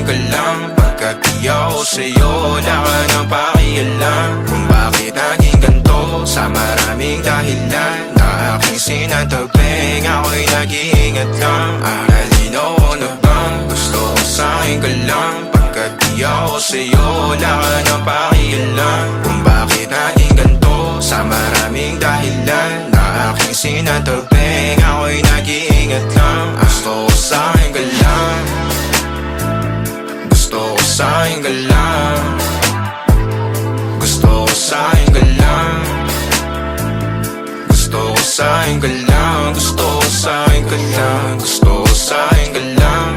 sa'kin ka lang. Pagkat di ako sa'yo, wala ka nang pakialam. Kung bakit naging ganito, sa maraming dahilan na aking sinatagping, ako'y nag-iingat lang. Alino ko na bang gusto ko sa'kin ka lang. Pagkat di ako sa'yo, wala ka nang pakialam. Kung bakit naging ganito, sa maraming dahilan na aking sinatagping, ako'y nag-iingat lang. Gusto ko sa'kin ka lang. Gusto ko sa'kin ka lang. Gusto ko sa'kin ka lang. Gusto ko sa'kin ka lang. Gusto ko sa'kin ka lang. Gusto ko sa'kin ka lang.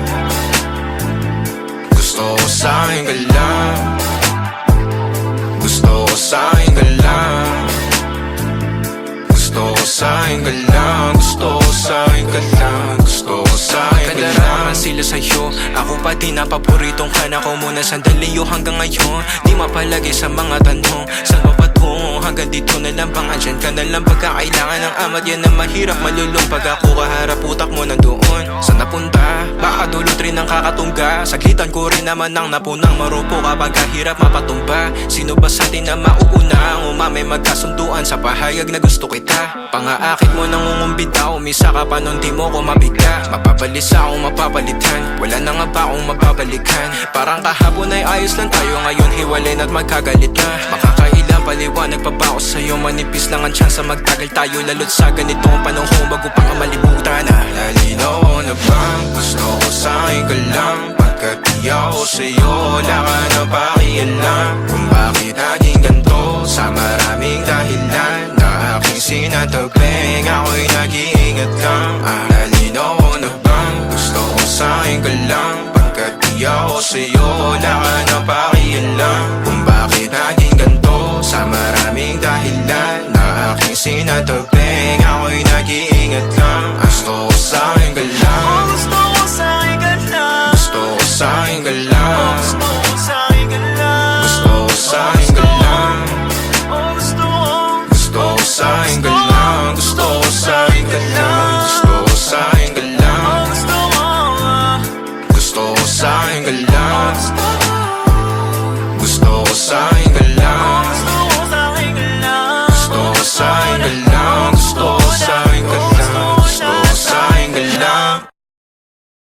Gusto ko sa'kin ka lang. Gusto ko sa'kin ka lang. Gusto ko sa'kin ka lang. Gusto ko sa'kin ka lang. Gusto ko sa'kin ka lang. Sila sa'yo, ako pati na paboritong ka na ko muna sandali yo hanggang ngayon. Di mapalagi sa mga tanong, saan ba patungo? Hanggang dito na lang bang andyan ka na lang pagkakailangan ng amat. Yan ang mahirap malulong pag ako kaharap utak mo nandoon. Saan napunta? Baka dulot rin ang kakatungga. Saglitan ko rin naman ang napunang marupo kapag kahirap mapatumba. Sino ba sa atin na mauuna ang umamay magkasunduan sa pahayag na gusto kita? Pangaakit mo nang ungumbita, umisa ka pa nun di mo ko mabigla. Mapabalisa akong mapapalitan, wala na nga ba akong mapabalikan? Parang kahapon ay ayos lang tayo, ngayon hiwalay na't magkagalit na. Makakailang paliwanag pa ba ako sa'yo? Manipis lang ang tsansa magtagal tayo, lalo't sa ganitong panahon bago pa nga malibutan na. Nalinaw ko na bang gusto ko sa'kin ka lang. Pagkat di ako sa'yo, wala ka nang pakialam. Kung bakit naging ganito, sa maraming dahilan na aking sinatagping, ako'y nag-iingat lang. Nalinaw ko na bang gusto ko sa'kin ka lang. Pagkat di ako sa'yo, wala ka nang pakialam. Kung bakit naging ganito, sa maraming dahilan na aking sinatagping, ako'y nag-iingat lang. Gusto ko sa'kin ka lang. Gusto ko sa'kin ka lang. Gusto ko sa'kin ka lang. Gusto ko sa'kin ka lang. Gusto ko sa'kin ka lang. Gusto ko sa'kin ka lang. Gusto ko sa'kin ka lang. Gusto ko sa'kin ka lang. Gusto Gusto ko sa'kin ka lang.